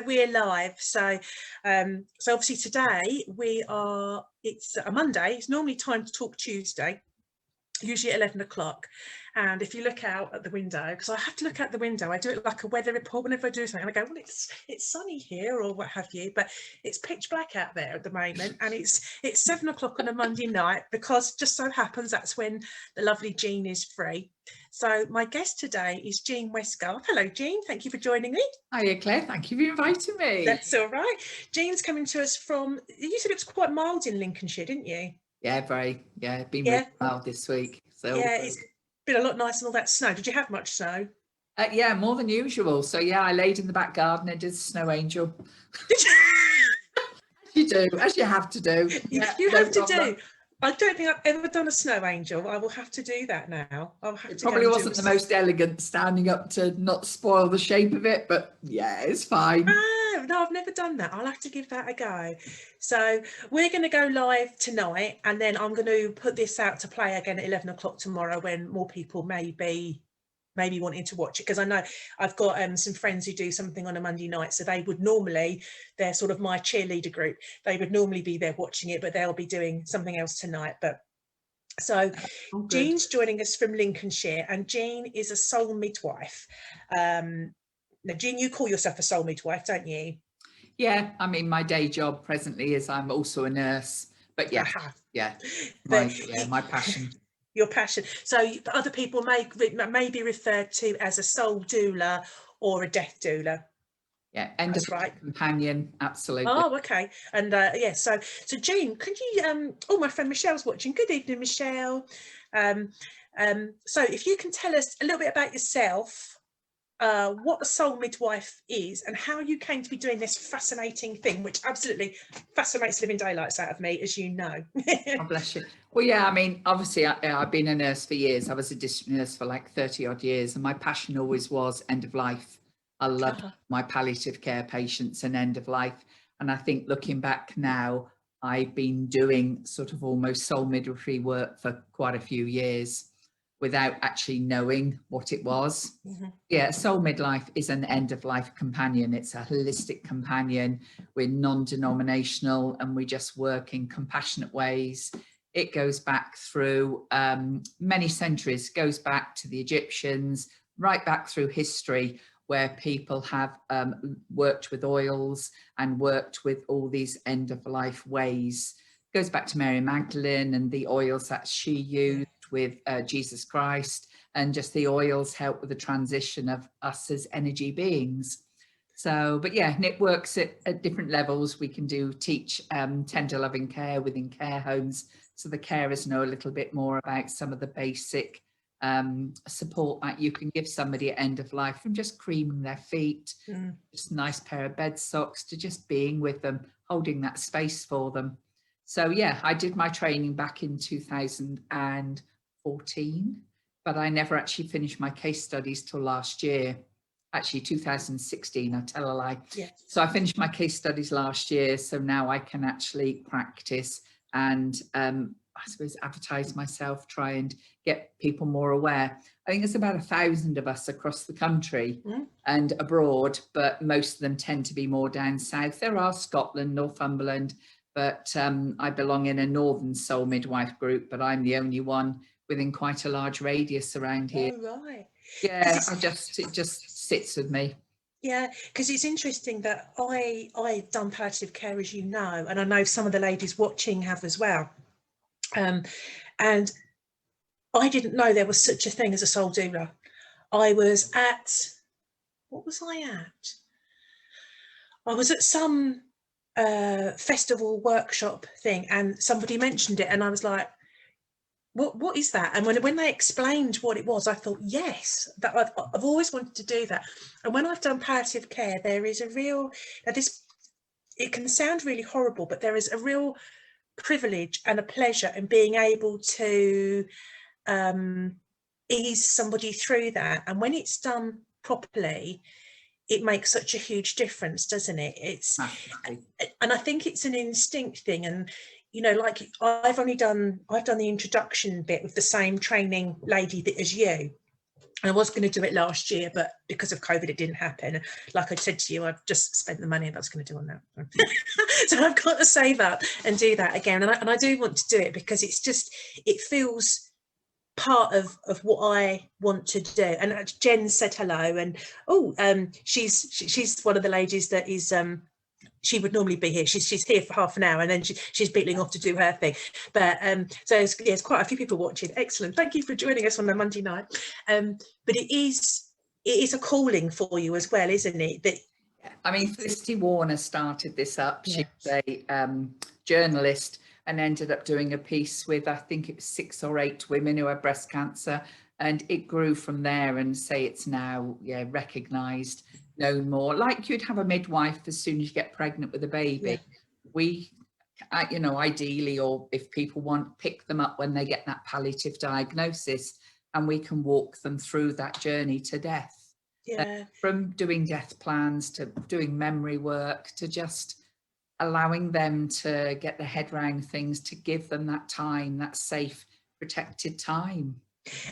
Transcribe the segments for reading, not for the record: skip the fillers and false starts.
we're live. So obviously today it's a Monday. It's normally Time to Talk Tuesday, usually at 11 o'clock. And if you look out at the window, because I have to look out the window, I do it like a weather report whenever I do something. And I go, well, it's sunny here or what have you, but it's pitch black out there at the moment. And it's 7 o'clock on a Monday night, because just so happens that's when the lovely Jean is free. So my guest today is Jean Westgarth. Hello, Jean. Thank you for joining me. Hiya, Claire. Thank you for inviting me. That's all right. Jean's coming to us from, you said it was quite mild in Lincolnshire, didn't you? Yeah, been really mild this week. So yeah, it's been a lot nicer than all that snow. Did you have much snow? Yeah, more than usual. So yeah, I laid in the back garden and did snow angel. Did you? As you do, as you have to do. Yeah, you have to do. I don't think I've ever done a snow angel. I will have to do that now. It probably wasn't the most elegant standing up to not spoil the shape of it, but yeah, it's fine. No, I've never done that. I'll have to give that a go. So we're going to go live tonight, and then I'm going to put this out to play again at 11 o'clock tomorrow, when more people may be wanting to watch it, because I know I've got some friends who do something on a Monday night, so they would normally, they're sort of my cheerleader group, they would normally be there watching it, but they'll be doing something else tonight. But so Jean's joining us from Lincolnshire, and Jean is a soul midwife. Now, Jean, you call yourself a soul midwife, don't you? Yeah, I mean, my day job presently is I'm also a nurse, but yeah, my passion. Your passion. So other people may be referred to as a soul doula or a death doula. Yeah, end of life companion, absolutely. Oh, okay. And yeah, so Jean, could you oh, my friend Michelle's watching. Good evening, Michelle. So if you can tell us a little bit about yourself, what a soul midwife is, and how you came to be doing this fascinating thing, which absolutely fascinates living daylights out of me, as you know. Oh, bless you. Well, yeah, I mean, obviously I've been a nurse for years. I was a district nurse for like 30 odd years, and my passion always was end of life. I loved my palliative care patients and end of life. And I think looking back now, I've been doing sort of almost soul midwifery work for quite a few years without actually knowing what it was. Mm-hmm. Yeah, soul midwife is an end of life companion. It's a holistic companion. We're non-denominational, and we just work in compassionate ways. It goes back through many centuries, goes back to the Egyptians, right back through history, where people have worked with oils and worked with all these end of life ways. It goes back to Mary Magdalene and the oils that she used with Jesus Christ, and just the oils help with the transition of us as energy beings. So, but yeah, and it works at different levels. We can teach tender loving care within care homes, so the carers know a little bit more about some of the basic support that you can give somebody at end of life, from just creaming their feet, just a nice pair of bed socks, to just being with them, holding that space for them. So yeah, I did my training back in 2014, but I never actually finished my case studies till last year. Actually 2016, I tell a lie. Yeah. So I finished my case studies last year, so now I can actually practice and I suppose advertise myself, try and get people more aware. I think there's about 1,000 of us across the country and abroad, but most of them tend to be more down south. There are Scotland, Northumberland, but I belong in a northern soul midwife group, but I'm the only one within quite a large radius around here. Oh, right. Yeah, it just sits with me. Yeah, because it's interesting that I've done palliative care, as you know, and I know some of the ladies watching have as well. And I didn't know there was such a thing as a soul doula. I was at, what was I at? I was at some festival workshop thing, and somebody mentioned it, and I was like, what is that? And when they explained what it was, I thought, yes, that I've always wanted to do that. And when I've done palliative care, there is a real, it can sound really horrible, but there is a real privilege and a pleasure in being able to ease somebody through that. And when it's done properly, it makes such a huge difference, doesn't it? And I think it's an instinct thing. And you know, like I've done the introduction bit with the same training lady as you, And I was going to do it last year, but because of COVID, it didn't happen. Like I said to you, I've just spent the money I was going to do on that. So I've got to save up and do that again. And I do want to do it because it's just, it feels part of what I want to do. And Jen said hello, and she's one of the ladies that is she would normally be here. She's here for half an hour, and then she's beetling off to do her thing. But so it's quite a few people watching. Excellent. Thank you for joining us on a Monday night. But it is a calling for you as well, isn't it? That, I mean, Felicity Warner started this up. She's a journalist, and ended up doing a piece with, I think it was 6 or 8 women who had breast cancer, and it grew from there. And say it's now recognised, known more. Like you'd have a midwife as soon as you get pregnant with a baby. We, you know, ideally, or if people want, pick them up when they get that palliative diagnosis, and we can walk them through that journey to death. From doing death plans to doing memory work to just allowing them to get their head around things, to give them that time, that safe, protected time.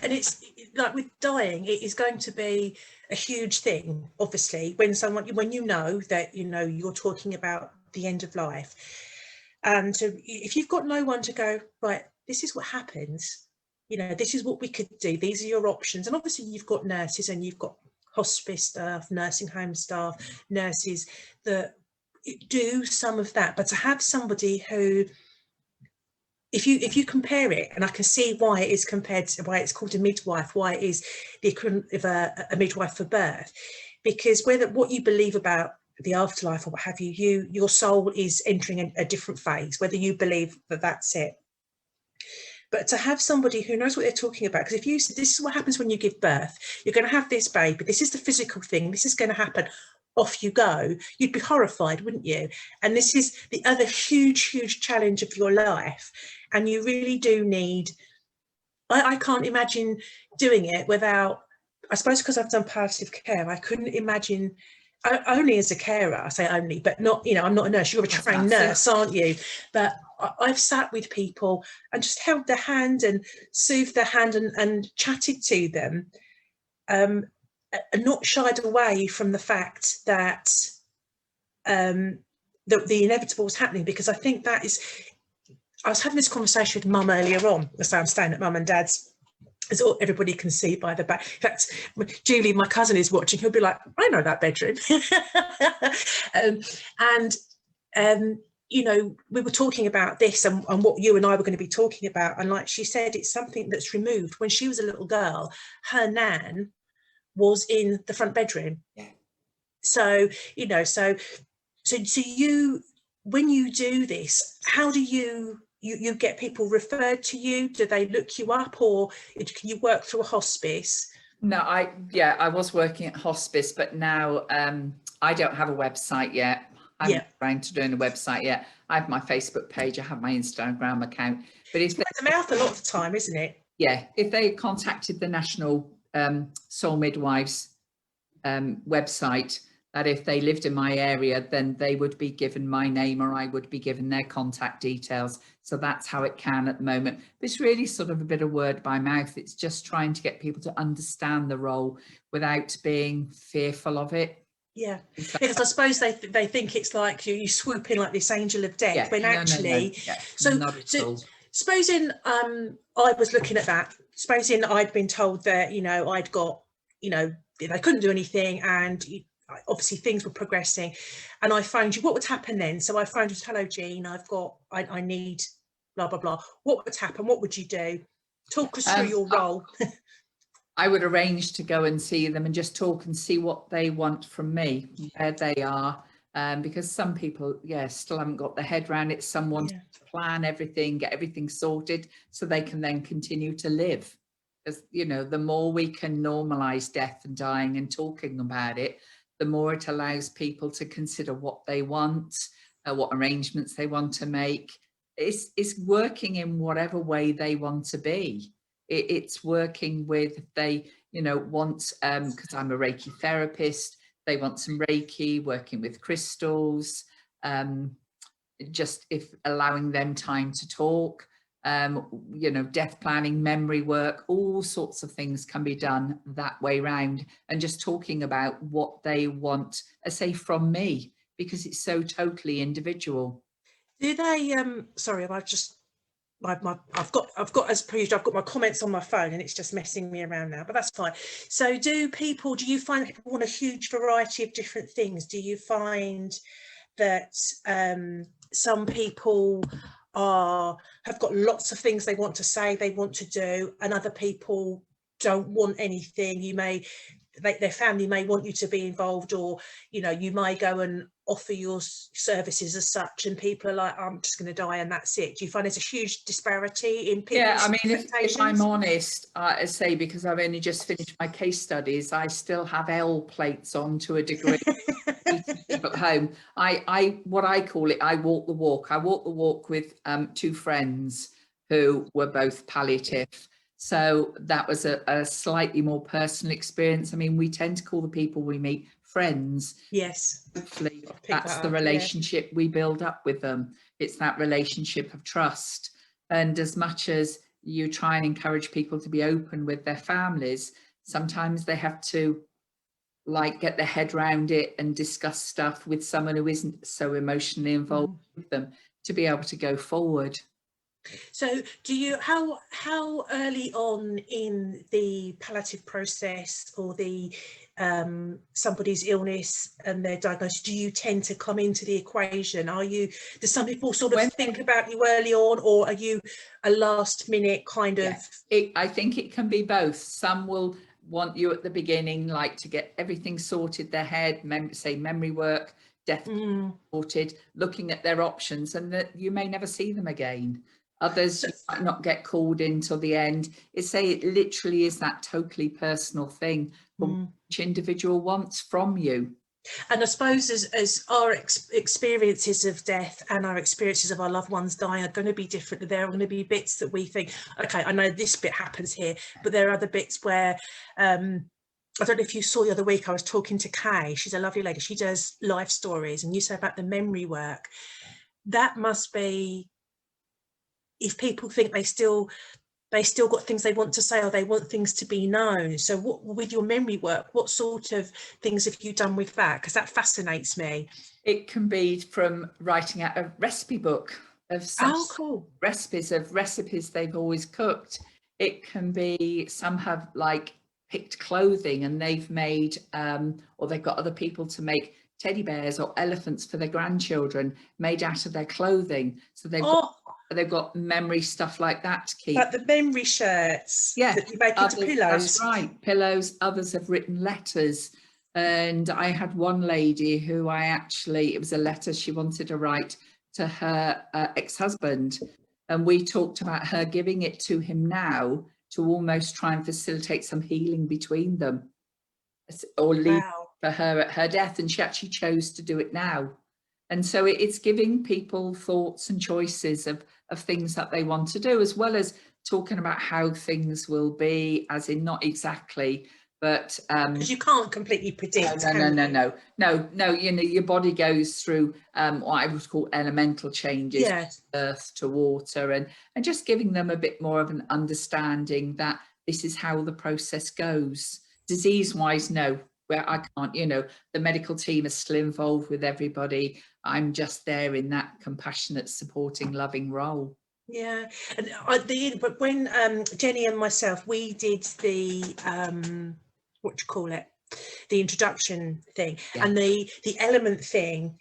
And it's like with dying, it is going to be a huge thing, obviously, when you know that, you know, you're talking about the end of life. And if you've got no one to go, right, this is what happens, you know, this is what we could do, these are your options. And obviously you've got nurses, and you've got hospice staff, nursing home staff, nurses that do some of that. But to have somebody who, if you compare it, and I can see why it is compared to, why it's called a midwife, why it is the equivalent of a midwife for birth, because whether what you believe about the afterlife or what have you, your soul is entering a different phase, whether you believe that that's it. But to have somebody who knows what they're talking about, because if you said, this is what happens when you give birth, you're going to have this baby, this is the physical thing, this is going to happen, off you go, you'd be horrified, wouldn't you? And this is the other huge challenge of your life. And you really do need, I can't imagine doing it without, I suppose because I've done palliative care, I couldn't imagine, only as a carer, I say only, but not, you know, I'm not a nurse, you're a trained nurse, aren't you? But I've sat with people and just held their hand and soothed their hand and chatted to them, and not shied away from the fact that the inevitable was happening, because I think that is, I was having this conversation with Mum earlier on, so I'm staying at Mum and Dad's, as everybody can see by the back. In fact, Julie, my cousin, is watching, he'll be like, I know that bedroom. You know, we were talking about this and what you and I were going to be talking about, and like she said, it's something that's removed. When she was a little girl, her nan was in the front bedroom. So, you know, so you, when you do this, how do you get people referred to you? Do they look you up, or can you work through a hospice? No, I was working at hospice, but now I don't have a website yet. I'm not trying to do a website yet. I have my Facebook page, I have my Instagram account. But it's word of mouth a lot of the time, isn't it? Yeah, if they contacted the National Soul Midwives website, that if they lived in my area, then they would be given my name, or I would be given their contact details. So that's how it can at the moment. But it's really sort of a bit of word by mouth. It's just trying to get people to understand the role without being fearful of it. Yeah, because I suppose they think it's like you swoop in like this angel of death, when actually, no. So supposing I was looking at that, supposing I'd been told that, you know, I'd got, you know, I couldn't do anything, and obviously things were progressing, and I phoned you, what would happen then? So I phoned you, hello Jean, I need blah blah blah. What would happen? What would you do? Talk us through your role. I would arrange to go and see them and just talk and see what they want from me, where they are, because some people, still haven't got their head around it. Some want to plan everything, get everything sorted so they can then continue to live. Because, you know, the more we can normalise death and dying and talking about it, the more it allows people to consider what they want, what arrangements they want to make. It's working in whatever way they want to be. It's working with, they, you know, want, because I'm a Reiki therapist, they want some Reiki, working with crystals, just if allowing them time to talk. you know, death planning, memory work, all sorts of things can be done that way round, and just talking about what they want, say, from me, because it's so totally individual. Do they, sorry, I've just, I've got, as per usual, I've got my comments on my phone and it's just messing me around now, but that's fine. So do you find that people want a huge variety of different things? Do you find that some people have got lots of things they want to say, they want to do, and other people don't want anything? Their family may want you to be involved, or, you know, you may go and offer your services as such, and people are like, I'm just going to die and that's it. Do you find there's a huge disparity in people's Yeah, I mean, expectations? if I'm honest, I say, because I've only just finished my case studies, I still have L plates on to a degree. People at home, what I call it, I walk the walk. I walk the walk with 2 friends who were both palliative. So that was a slightly more personal experience. I mean, we tend to call the people we meet friends. Yes. Hopefully that's the relationship we build up with them. It's that relationship of trust. And as much as you try and encourage people to be open with their families, sometimes they have to like get their head around it and discuss stuff with someone who isn't so emotionally involved with them to be able to go forward. So do you, how early on in the palliative process, or the somebody's illness and their diagnosis, do you tend to come into the equation? Do some people sort of think about you early on, or are you a last minute kind of? I think it can be both. Some will want you at the beginning, like to get everything sorted, their head, say memory work, death sorted, looking at their options, and that you may never see them again. Others you might not get called in till the end. It literally is that totally personal thing which individual wants from you. And I suppose as our experiences of death and our experiences of our loved ones dying are going to be different. There are going to be bits that we think, okay, I know this bit happens here, but there are other bits where, I don't know if you saw the other week, I was talking to Kay. She's a lovely lady. She does life stories, and you say about the memory work. That must be, if people think they still got things they want to say, or they want things to be known. So with your memory work, what sort of things have you done with that? Because that fascinates me. It can be from writing out a recipe book of some recipes they've always cooked. It can be, some have like picked clothing and they've made, or they've got other people to make teddy bears or elephants for their grandchildren made out of their clothing. So they've got memory stuff like that to keep. Like the memory shirts that you make into pillows. That's right, pillows. Others have written letters. And I had one lady who it was a letter she wanted to write to her ex-husband. And we talked about her giving it to him now to almost try and facilitate some healing between them, or leave for her at her death. And she actually chose to do it now. And so it's giving people thoughts and choices of things that they want to do, as well as talking about how things will be, as in not exactly, but because you can't completely predict. No. You know, your body goes through what I would call elemental changes, earth to water, and just giving them a bit more of an understanding that this is how the process goes. Disease wise, no, where I can't, you know, the medical team is still involved with everybody. I'm just there in that compassionate, supporting, loving role. Yeah, and but when Jenny and myself, we did the the introduction thing, and the element thing.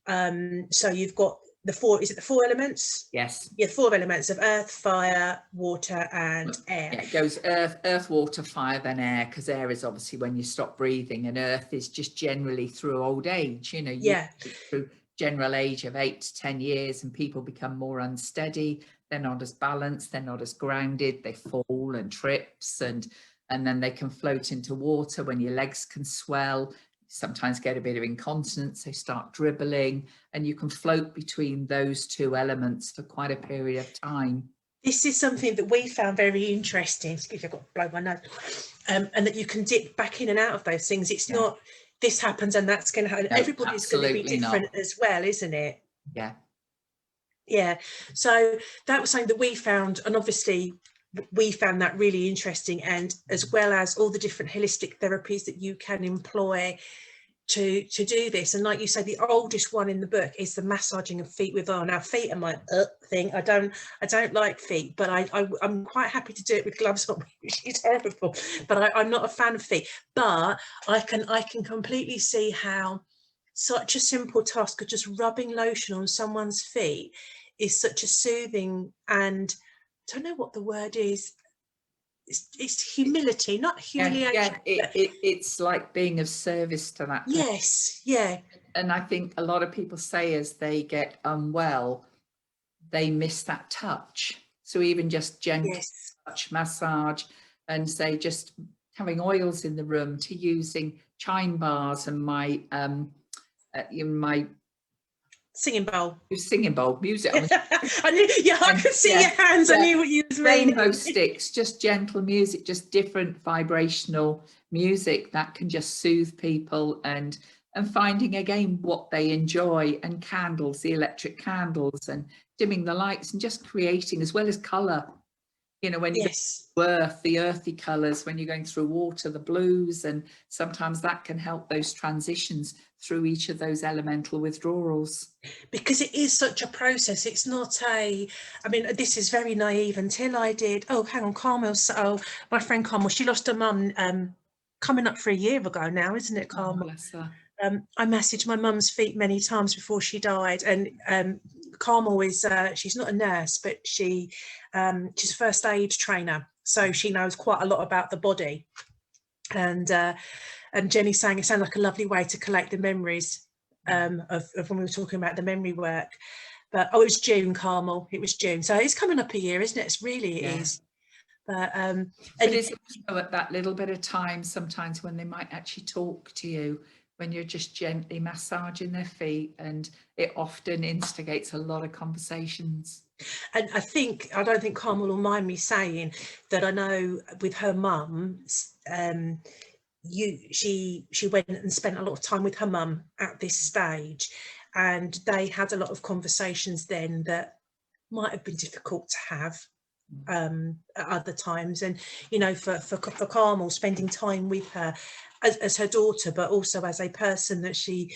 So you've got the 4 elements? Yes. Yeah, 4 elements of earth, fire, water and air. Yeah, it goes earth, water, fire, then air, because air is obviously when you stop breathing, and earth is just generally through old age, you know, through general age of 8 to 10 years, and people become more unsteady, they're not as balanced, they're not as grounded, they fall and trips, and then they can float into water when your legs can swell. Sometimes get a bit of incontinence, they start dribbling, and you can float between those 2 elements for quite a period of time. This is something that we found very interesting. Excuse me, I've got to blow my nose. And that you can dip back in and out of those things. It's not this happens and that's going to happen. No, everybody's going to be different as well, isn't it? Yeah. Yeah, so that was something that we found, and obviously we found that really interesting, and as well as all the different holistic therapies that you can employ to do this. And like you say, the oldest one in the book is the massaging of feet with oil. Now, feet are my thing. I don't like feet, but I'm quite happy to do it with gloves on, which is horrible, but I'm not a fan of feet. But I can completely see how such a simple task of just rubbing lotion on someone's feet is such a soothing, and I don't know what the word is. It's humility, not humiliation. It's like being of service to that person. Yes, yeah. And I think a lot of people say as they get unwell, they miss that touch. So even just gentle touch, massage, and say just having oils in the room, to using chime bars and my singing bowl music. I knew, I could see your hands. I knew what you was meaning. Rainbow sticks, just gentle music, just different vibrational music that can just soothe people, and finding again what they enjoy, and candles, the electric candles, and dimming the lights, and just creating, as well as colour. You know, when you the earthy colours, when you're going through water, the blues, and sometimes that can help those transitions through each of those elemental withdrawals. Because it is such a process. It's not I mean, this is very naive until I did, hang on, Carmel, so my friend Carmel, she lost her mum coming up for a year ago now, isn't it, Carmel? Oh, bless her. I massaged my mum's feet many times before she died, and Carmel is she's not a nurse, but she's a first aid trainer, so she knows quite a lot about the body. And Jenny's saying it sounded like a lovely way to collect the memories of when we were talking about the memory work. But it was June, Carmel. It was June, so it's coming up a year, isn't it? It is. But it's also at that little bit of time sometimes when they might actually talk to you, when you're just gently massaging their feet, and it often instigates a lot of conversations. And I don't think Carmel will mind me saying that I know with her mum, she went and spent a lot of time with her mum at this stage, and they had a lot of conversations then that might have been difficult to have at other times. And you know, for Carmel, spending time with her as her daughter, but also as a person that she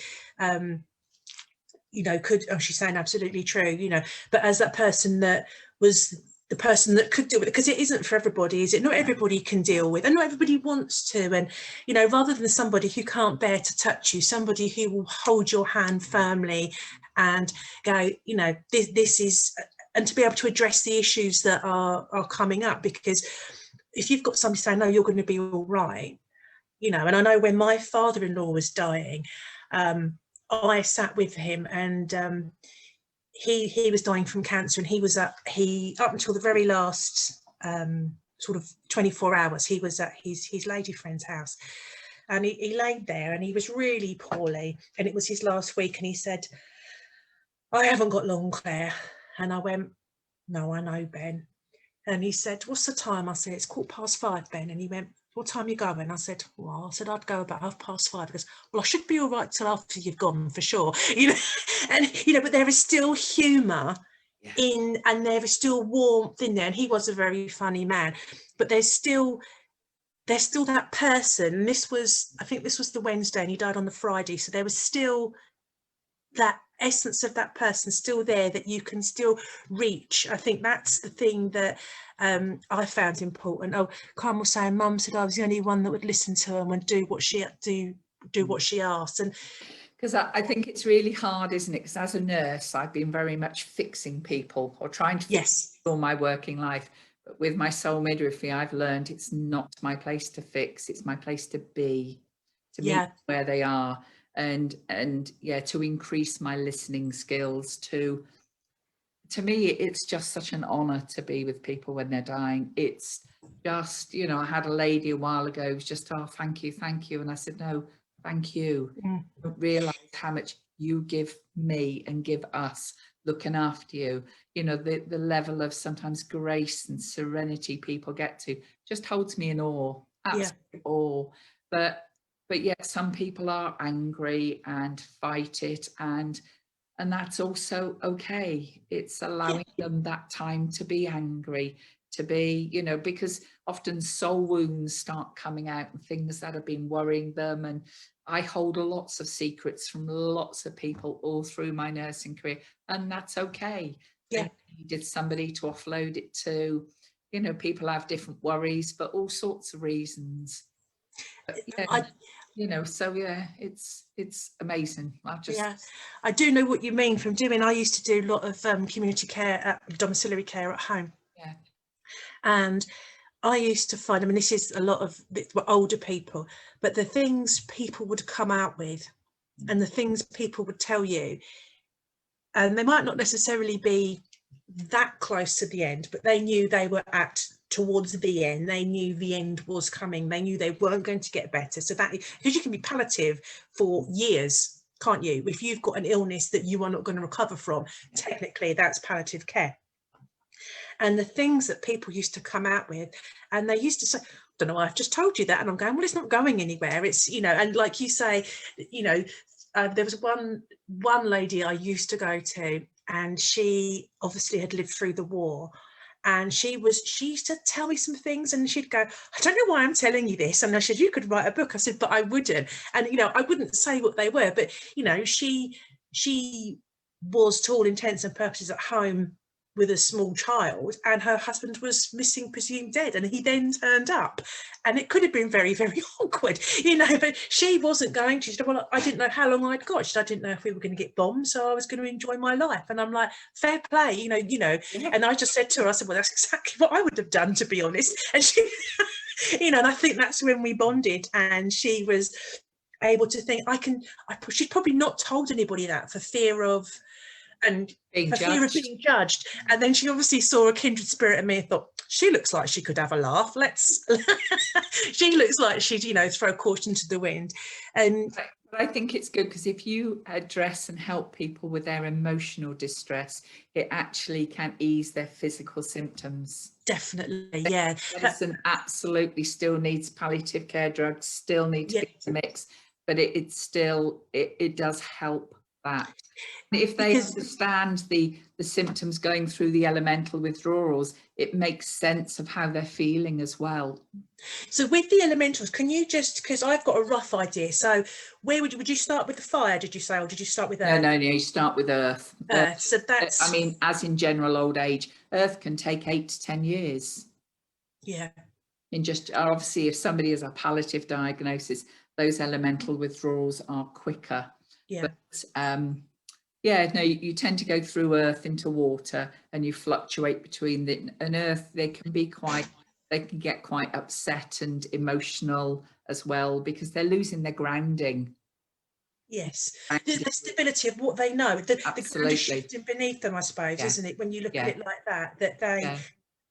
you know, she's saying absolutely true, you know, but as that person that was the person that could deal with it, because it isn't for everybody, is it? Not everybody can deal with, and not everybody wants to. And you know, rather than somebody who can't bear to touch you, somebody who will hold your hand firmly and go, you know, this is, and to be able to address the issues that are coming up. Because if you've got somebody saying, no, you're going to be all right, you know. And I know when my father-in-law was dying, I sat with him, and he was dying from cancer, and up until the very last sort of 24 hours, he was at his lady friend's house, and he laid there, and he was really poorly, and it was his last week, and he said, I haven't got long, Claire. And I went, no, I know, Ben. And he said, what's the time? I said, it's 5:15, Ben. And he went, what time are you going? I said, well, I'd go about 5:30. He goes, well, I should be all right till after you've gone, for sure. You know, and you know, but there is still humour in, and there is still warmth in there. And he was a very funny man, but there's still that person. And I think this was the Wednesday, and he died on the Friday. So there was still that essence of that person still there that you can still reach. I think that's the thing that I found important. Carmen was saying, Mum said I was the only one that would listen to her and would do what she asked. And because I think it's really hard, isn't it? Because as a nurse, I've been very much fixing people, or trying to fix all my working life. But with my soul midwifery, I've learned it's not my place to fix, it's my place to be, to meet where they are. And to increase my listening skills. To me, it's just such an honor to be with people when they're dying. It's just, you know, I had a lady a while ago who was just, oh, thank you, and I said, no, thank you. You don't realize how much you give me and give us looking after you. You know, the level of sometimes grace and serenity people get to just holds me in awe, absolute awe. But yet some people are angry and fight it, and And that's also okay. It's allowing them that time to be angry, to be, you know, because often soul wounds start coming out and things that have been worrying them. And I hold lots of secrets from lots of people all through my nursing career, and that's okay. Yeah. I needed somebody to offload it to. You know, people have different worries for all sorts of reasons. But, yeah, you know, so yeah, it's amazing. I do know what you mean from doing. I used to do a lot of community care, domiciliary care at home. Yeah. And I used to find, I mean, this is a lot of older people, but the things people would come out with and the things people would tell you, and they might not necessarily be that close to the end, but they knew they were towards the end. They knew the end was coming. They knew they weren't going to get better. So that, because you can be palliative for years, can't you? If you've got an illness that you are not going to recover from, technically that's palliative care. And the things that people used to come out with, and they used to say, don't know, I've just told you that. And I'm going, well, it's not going anywhere. It's, you know, and like you say, you know, there was one lady I used to go to, and she obviously had lived through the war. And she used to tell me some things, and she'd go, I don't know why I'm telling you this. And I said, you could write a book. I said, but I wouldn't. And, you know, I wouldn't say what they were, but, you know, she was, to all intents and purposes, at home with a small child, and her husband was missing, presumed dead, and he then turned up, and it could have been very, very awkward, you know, but she wasn't going to. She said, well, I didn't know how long I'd got. She said, I didn't know if we were going to get bombed, so I was going to enjoy my life. And I'm like, fair play, you know. Yeah. And I just said to her, I said, well, that's exactly what I would have done, to be honest. And she you know, and I think that's when we bonded, and she was able to think, she'd probably not told anybody that for fear of being judged. And then she obviously saw a kindred spirit in me and thought, she looks like she could have a laugh. She looks like she'd, you know, throw caution to the wind. And but I think it's good, because if you address and help people with their emotional distress, it actually can ease their physical symptoms. Definitely, yeah. Medicine absolutely still needs palliative care drugs, still need to be in the mix, but it still does help that. If they understand the symptoms going through the elemental withdrawals, it makes sense of how they're feeling as well. So with the elementals, can you just, because I've got a rough idea, so where would you start with the fire, did you say, or did you start with earth? No, you start with earth. So that's, I mean, as in general old age, earth can take 8 to 10 years. Yeah. And just obviously, if somebody has a palliative diagnosis, those elemental withdrawals are quicker. Yeah. But yeah, no, you tend to go through earth into water, and you fluctuate between and earth. They can get quite upset and emotional as well, because they're losing their grounding. Yes, the stability of what they know, the ground is shifting beneath them, I suppose, isn't it? When you look at it like that they,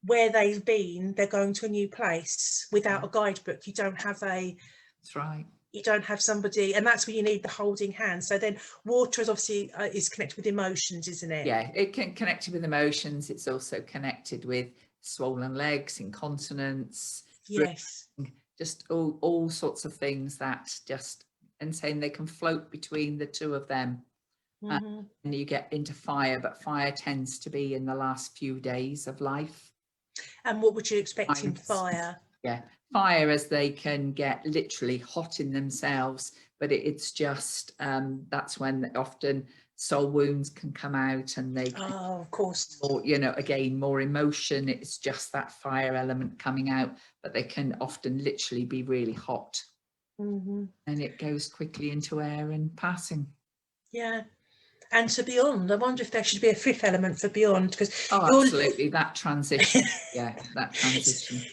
where they've been, they're going to a new place without a guidebook. You don't have That's right. You don't have somebody, and that's where you need the holding hand. So then water is obviously is connected with emotions, isn't it? Yeah, it can connect with emotions. It's also connected with swollen legs, incontinence, yes, just all sorts of things that just, and saying they can float between the two of them. And you get into fire, but fire tends to be in the last few days of life. And what would you expect in fire? Yeah, fire, as they can get literally hot in themselves, but it's just that's when often soul wounds can come out, and they can, of course, or, you know, again, more emotion. It's just that fire element coming out, but they can often literally be really hot, and it goes quickly into air and passing. Yeah. And to beyond, I wonder if there should be a fifth element for beyond, because absolutely, that transition. Yeah, that transition.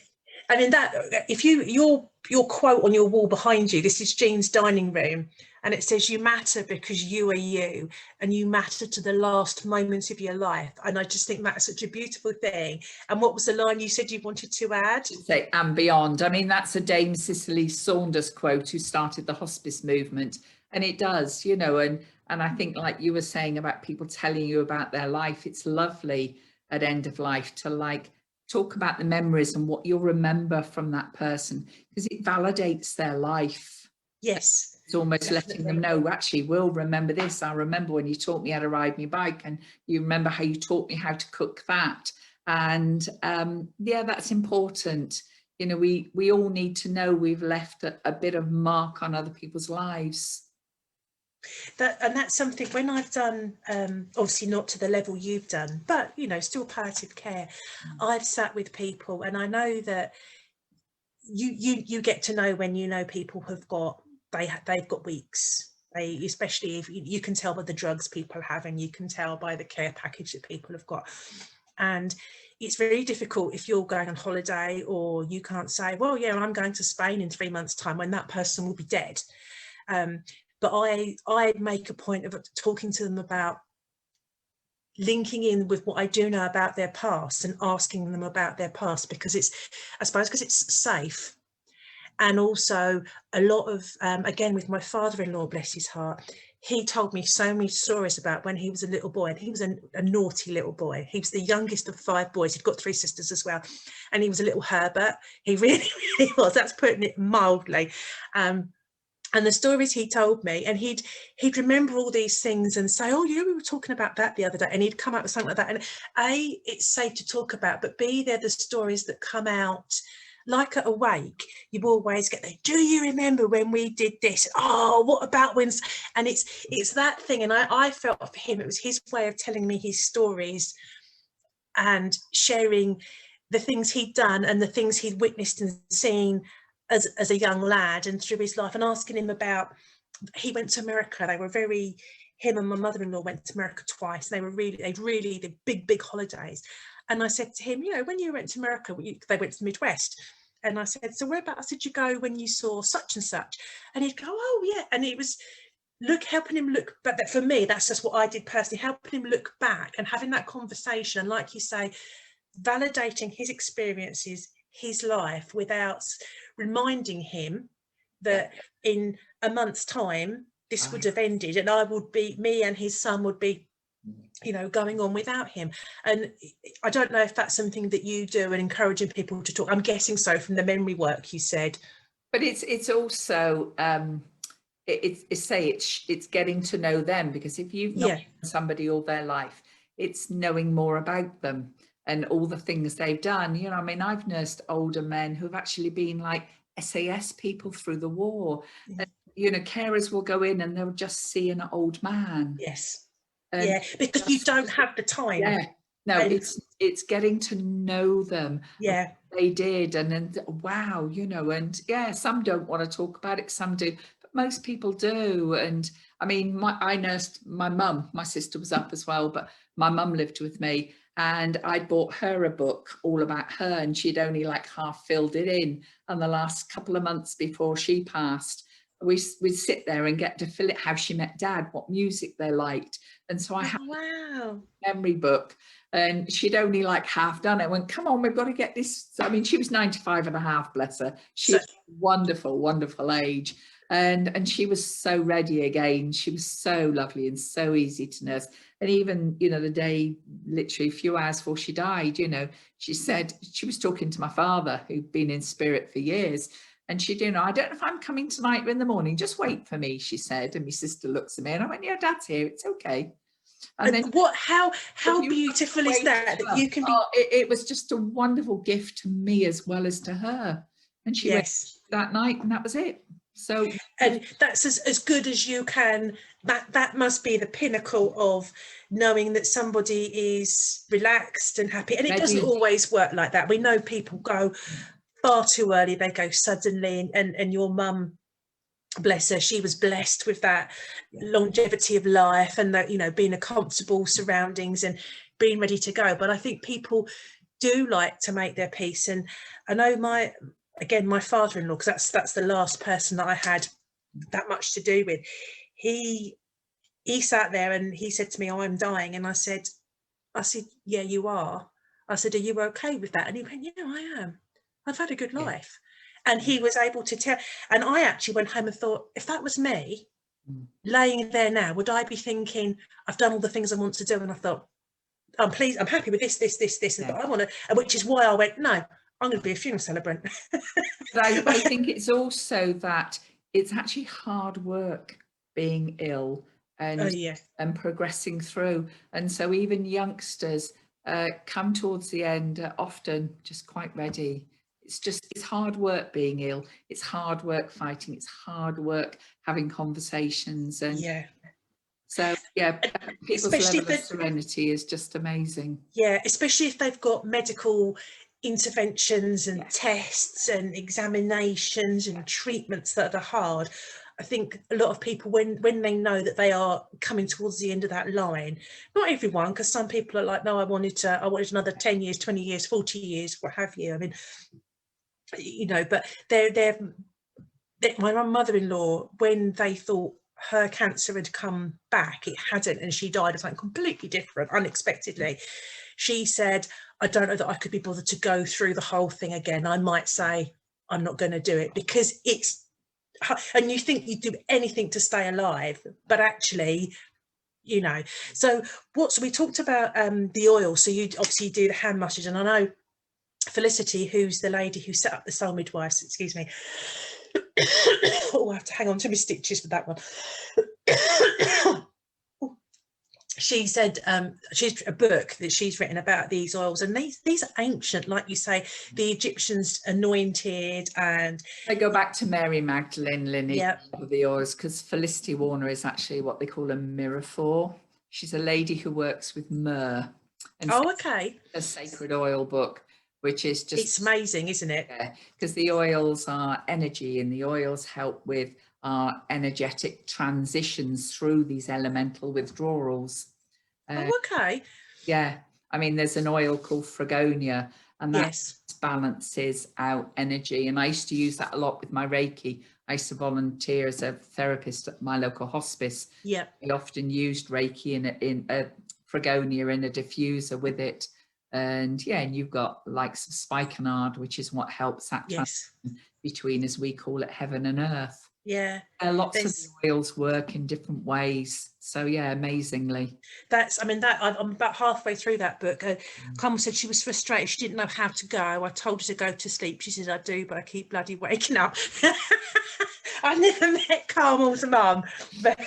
I mean, that if your quote on your wall behind you, this is Jean's dining room, and it says, you matter because you are you, and you matter to the last moments of your life. And I just think that's such a beautiful thing. And what was the line you said you wanted to add? Say, and beyond. I mean, that's a Dame Cicely Saunders quote, who started the hospice movement. And it does, you know, and I think, like you were saying about people telling you about their life, it's lovely at end of life to talk about the memories and what you'll remember from that person, because it validates their life. Yes. It's almost Definitely. letting them know, actually, we'll remember this. I remember when you taught me how to ride my bike, and you remember how you taught me how to cook that. And yeah, that's important. You know, we all need to know we've left a bit of mark on other people's lives. And that's something when I've done, obviously not to the level you've done, but you know, still palliative care. I've sat with people, and I know that you get to know when you know people have got they've got weeks. Especially if you can tell by the drugs people have, and you can tell by the care package that people have got. And it's very difficult if you're going on holiday, or you can't say, well, yeah, I'm going to Spain in 3 months' time, when that person will be dead. But I make a point of talking to them about linking in with what I do know about their past, and asking them about their past, because I suppose because it's safe. And also a lot of, again, with my father-in-law, bless his heart, he told me so many stories about when he was a little boy, and he was a naughty little boy. He was the youngest of 5 boys. He'd got 3 sisters as well. And he was a little Herbert. He really, really was. That's putting it mildly. And the stories he told me, and he'd remember all these things and say, oh yeah, we were talking about that the other day, and he'd come up with something like that. And A, it's safe to talk about, but B, they're the stories that come out. Like at a wake, you always get there, do you remember when we did this? Oh, what about when? And it's that thing. And I felt for him, it was his way of telling me his stories and sharing the things he'd done and the things he'd witnessed and seen as a young lad and through his life, and asking him about, he went to America. Him and my mother-in-law went to America twice. They really the big holidays. And I said to him, you know, when you went to America, they went to the Midwest. And I said, so whereabouts did you go when you saw such and such? And he'd go, oh yeah. And it was helping him look, but for me, that's just what I did personally, helping him look back and having that conversation. And like you say, validating his experiences, his life, without reminding him that in a month's time, this would have ended, and me and his son would be, you know, going on without him. And I don't know if that's something that you do, and encouraging people to talk. I'm guessing so from the memory work you said. But it's also it's getting to know them, because if you've not known somebody all their life, it's knowing more about them and all the things they've done. You know, I mean, I've nursed older men who've actually been like SAS people through the war. And, you know, carers will go in and they'll just see an old man. Yes. Because you don't have the time. Yeah. No, it's getting to know them. Yeah. They did. And then, wow, you know, and yeah, some don't want to talk about it, some do, but most people do. And I mean, I nursed my mum. My sister was up as well, but my mum lived with me, and I bought her a book all about her, and she'd only like half filled it in. And the last couple of months before she passed, we'd sit there and get to fill it, how she met Dad, what music they liked. And so I had a memory book, and she'd only like half done it. I went, come on, we've got to get this. I mean, she was 95 and a half, bless her. She was wonderful, wonderful age. And she was so ready again. She was so lovely and so easy to nurse. And even, you know, the day, literally a few hours before she died, you know, she said, she was talking to my father, who'd been in spirit for years. And she, you know, I don't know if I'm coming tonight or in the morning, just wait for me, she said. And my sister looks at me and I went, yeah, Dad's here, it's okay. And then how beautiful is that you can be. It was just a wonderful gift to me as well as to her. And she went that night, and that was it. So, and that's as good as you can. That must be the pinnacle of knowing that somebody is relaxed and happy. And it doesn't always work like that. We know people go far too early, they go suddenly, and your mum, bless her, she was blessed with that longevity of life, and that, you know, being a comfortable surroundings and being ready to go. But I think people do like to make their peace. And I know my father-in-law, because that's the last person that I had that much to do with, he sat there and he said to me, oh, I'm dying. And I said, yeah, you are. I said, are you okay with that? And he went, yeah, I am. I've had a good life. And he was able to tell. And I actually went home and thought, if that was me laying there now, would I be thinking, I've done all the things I want to do? And I thought, I'm pleased, I'm happy with this, but I want to, which is why I went, no, I'm going to be a funeral celebrant. But I think it's also that it's actually hard work being ill and yeah, progressing through. And so even youngsters come towards the end often just quite ready. It's hard work being ill. It's hard work fighting. It's hard work having conversations. And yeah. so, yeah, people's Especially level of serenity is just amazing. Yeah, especially if they've got medical interventions and tests and examinations and treatments that are hard. I think a lot of people, when they know that they are coming towards the end of that line, not everyone, because some people are like, no, I wanted another 10 years, 20 years, 40 years, what have you. I mean, you know, but my mother-in-law, when they thought her cancer had come back, it hadn't, and she died of something completely different, unexpectedly. She said, I don't know that I could be bothered to go through the whole thing again. I might say I'm not going to do it, because it's, and you think you'd do anything to stay alive, but actually, you know. So we talked about the oil. So you obviously do the hand massage, and I know Felicity, who's the lady who set up the Soul Midwives, excuse me. Oh, I have to hang on to my stitches with that one. She said she's a book that she's written about these oils, and these are ancient, like you say. The Egyptians anointed, and they go back to Mary Magdalene lineage of the oils, because Felicity Warner is actually what they call a myrrhophore. She's a lady who works with myrrh, and a sacred oil book, which is just, it's amazing, isn't it? Yeah, because the oils are energy, and the oils help with our energetic transitions through these elemental withdrawals. Yeah, I mean, there's an oil called Fregonia, and that balances out energy. And I used to use that a lot with my Reiki. I used to volunteer as a therapist at my local hospice. Yeah, I often used Reiki in a Fregonia in a diffuser with it. And yeah, and you've got likes of spikenard, which is what helps that transition between, as we call it, heaven and earth. Yeah, lots of the oils work in different ways. So yeah, amazingly. I'm about halfway through that book. Carmel said she was frustrated. She didn't know how to go. I told her to go to sleep. She said, I do, but I keep bloody waking up. I never met Carmel's mum, but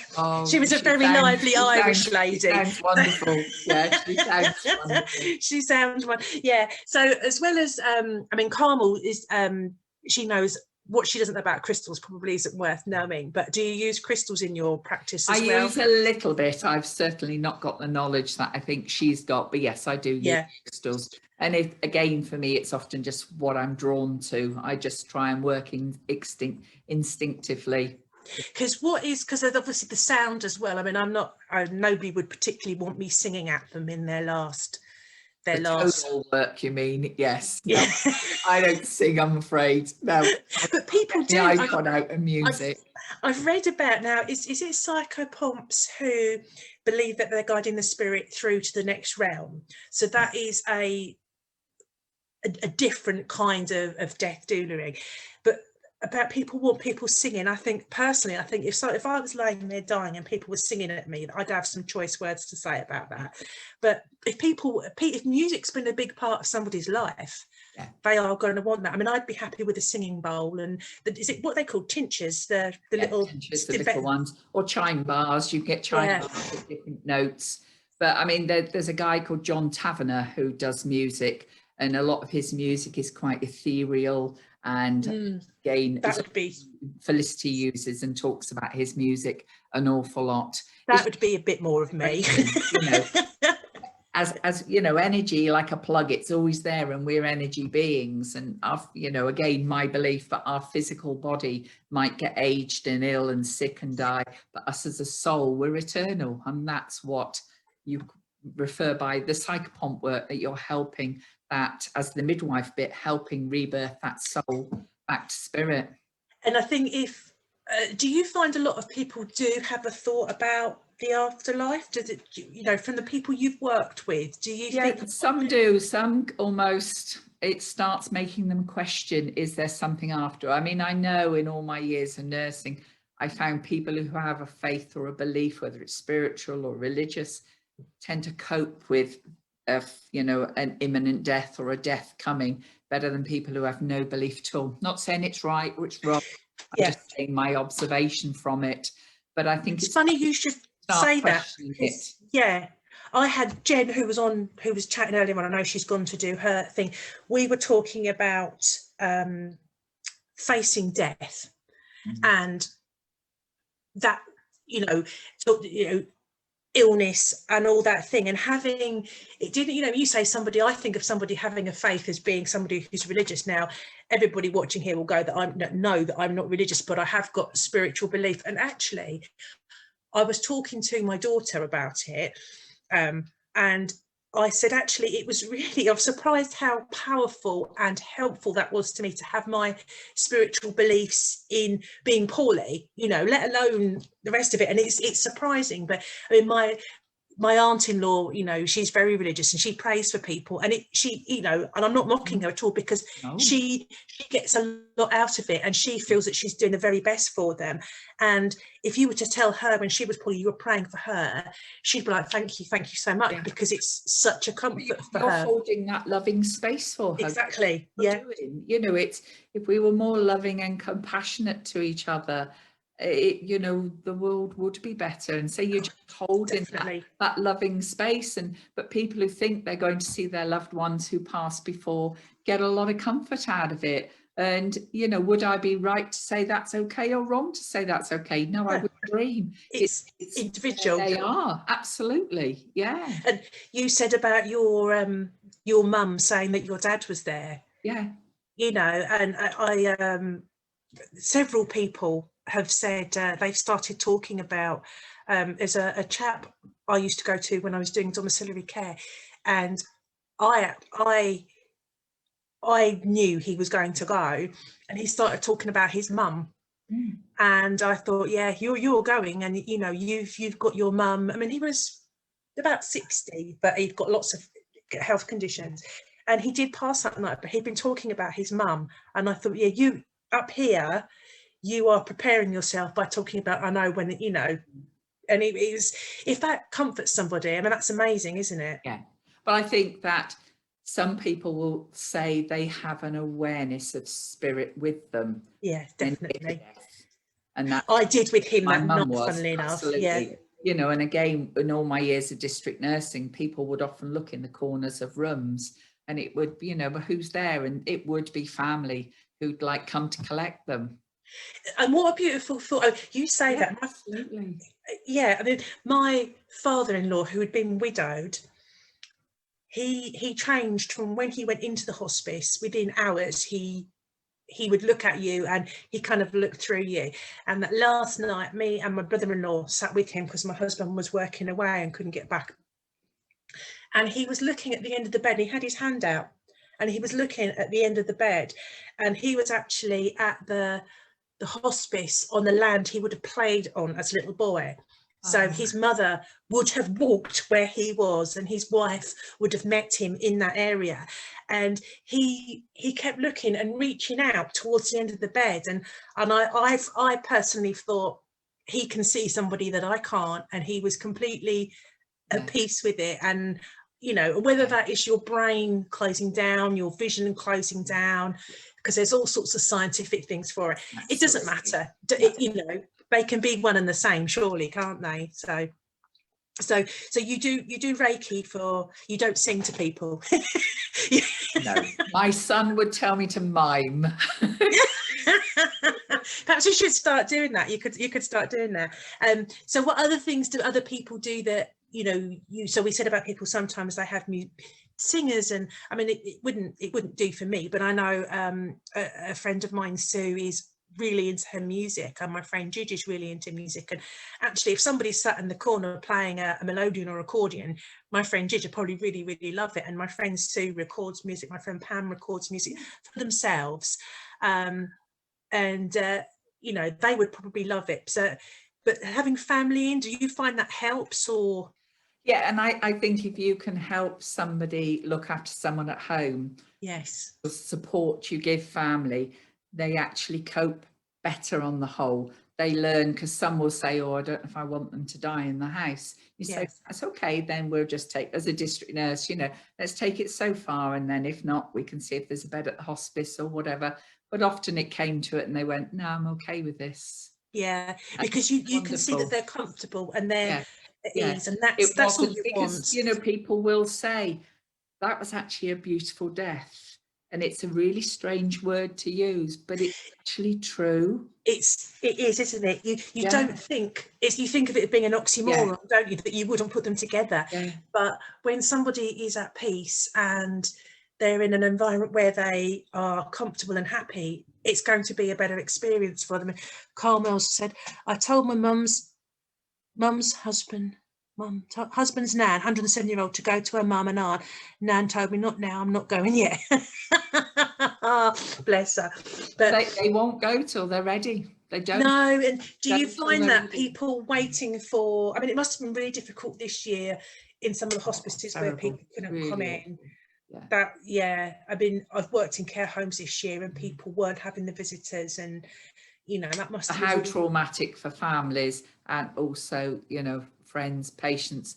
she was a very lively Irish lady. She sounds wonderful. Yeah, she sounds wonderful. She sounds wonderful. Yeah. So as well as, Carmel is, she knows what she doesn't know about crystals probably isn't worth knowing, but do you use crystals in your practice as well? I use a little bit. I've certainly not got the knowledge that I think she's got, but yes, I do use crystals. And again, for me, it's often just what I'm drawn to. I just try and work instinctively. Because there's obviously the sound as well. I mean, nobody would particularly want me singing at them in their last tonal work, you mean? Yes. Yeah. No, I don't sing, I'm afraid. No. But people do. The iPod out and music. I've read about now, is it psychopomps who believe that they're guiding the spirit through to the next realm? So that is a different kind of death doulaing. But about people singing, I think personally, if I was laying there dying and people were singing at me, I'd have some choice words to say about that. But if music's been a big part of somebody's life, they are going to want that. I mean, I'd be happy with a singing bowl, and is it what they call tinctures, the little tinctures, the little ones, or chime bars. You get chime bars with different notes. But I mean, there's a guy called John Taverner who does music, and a lot of his music is quite ethereal. And again, that would be Felicity uses and talks about his music an awful lot. That would be a bit more of me. As you know, energy, like a plug, it's always there, and we're energy beings. And again, my belief that our physical body might get aged and ill and sick and die, but us as a soul, we're eternal. And that's what you refer by the psychopomp work, that you're helping that, as the midwife bit, helping rebirth that soul back to spirit. And I think do you find a lot of people do have a thought about the afterlife? Does it, from the people you've worked with, do you think? Some do, some almost, it starts making them question, is there something after? I mean, I know in all my years of nursing, I found people who have a faith or a belief, whether it's spiritual or religious, tend to cope with an imminent death or a death coming better than people who have no belief at all. Not saying it's right or it's wrong. I'm just saying my observation from it. But I think it's funny you should say that. Yeah, I had Jen who was chatting earlier on. I know she's gone to do her thing. We were talking about facing death, and that, illness and all that thing, and having it didn't, you say somebody, I think of somebody having a faith as being somebody who's religious. Now everybody watching here will go that I'm not religious, but I have got spiritual belief. And actually I was talking to my daughter about it, and I said, actually, it was really, I'm surprised how powerful and helpful that was to me, to have my spiritual beliefs in being poorly, let alone the rest of it. And it's surprising. But I mean, my aunt-in-law, she's very religious and she prays for people, and and I'm not mocking her at all, because she gets a lot out of it, and she feels that she's doing the very best for them. And if you were to tell her when she was poorly you were praying for her, she'd be like, thank you so much, because it's such a comfort for her. You're holding that loving space for her. Exactly. Yeah. It's, if we were more loving and compassionate to each other, the world would be better. And so you're just holding that loving space. But people who think they're going to see their loved ones who passed before get a lot of comfort out of it. And would I be right to say that's okay, or wrong to say that's okay? No, I would dream. It's individual. They are, absolutely. Yeah. And you said about your mum saying that your dad was there. Yeah. And I several people have said they've started talking about, there's a chap I used to go to when I was doing domiciliary care, and I knew he was going to go, and he started talking about his mum. And I thought, yeah, you're going, and you've got your mum. I mean, he was about 60, but he'd got lots of health conditions, and he did pass that night, but he'd been talking about his mum. And I thought, yeah, you up here, you are preparing yourself by talking about, I know when, and it is, if that comforts somebody, I mean, that's amazing, isn't it? Yeah. But I think that some people will say they have an awareness of spirit with them. Yeah, definitely. And that I did with him, my that mum not was, funnily enough. absolutely. Yeah. And again, in all my years of district nursing, people would often look in the corners of rooms, and it would be, but who's there? And it would be family who'd come to collect them. And what a beautiful thought. You say that. Absolutely. Yeah, I mean, my father-in-law, who had been widowed, he changed from when he went into the hospice. Within hours, he would look at you, and he kind of looked through you. And that last night, me and my brother-in-law sat with him, because my husband was working away and couldn't get back. And he was looking at the end of the bed. He had his hand out, and he was looking at the end of the bed, and he was actually at the hospice on the land he would have played on as a little boy. So his mother would have walked where he was, and his wife would have met him in that area. And he kept looking and reaching out towards the end of the bed. And I personally thought, he can see somebody that I can't, and he was completely at peace with it. And whether that is your brain closing down, your vision closing down, because there's all sorts of scientific things for it. Absolutely. It doesn't matter. They can be one and the same, surely, can't they? So you do Reiki for, you don't sing to people. No, my son would tell me to mime. Perhaps you should start doing that. You could start doing that. So what other things do other people do that, so we said about people, sometimes they have singers, and I mean, it wouldn't do for me, but I know a friend of mine, Sue, is really into her music, and my friend Gigi is really into music. And actually, if somebody sat in the corner playing a melodeon or accordion, my friend Gigi probably really, really love it. And my friend Sue records music, my friend Pam records music for themselves, and they would probably love it. So, but having family in, do you find that helps? Or yeah, and I think if you can help somebody look after someone at home, yes, the support you give family, they actually cope better on the whole. They learn, because some will say, oh, I don't know if I want them to die in the house. You say, that's okay, then we'll just take, as a district nurse, let's take it so far, and then if not, we can see if there's a bed at the hospice or whatever. but often it came to it and they went, no, I'm okay with this. Yeah, And because you can see that wonderful. they're comfortable and they're Yeah, at yeah. ease, and It that's all wasn't, you because, want. you know, people will say that was actually a beautiful death. And it's a really strange word to use, but it's actually true. It is, isn't it? You Yeah. don't think you think of it as being an oxymoron, don't you? That you wouldn't put them together. Yeah. But when somebody is at peace and they're in an environment where they are comfortable and happy, it's going to be a better experience for them. And Carl Mills said, I told my husband's nan, 107-year-old, to go to her mum and aunt. Nan told me, not now, I'm not going yet. Bless her. But they won't go till they're ready. They don't. No, and do you find that ready. people waiting for, I mean, it must have been really difficult this year in some of the hospices where people couldn't really come in. Yeah. But yeah, I mean, I've worked in care homes this year and people weren't having the visitors, and you know, that must have been how really traumatic for families, and also, you know, friends, patients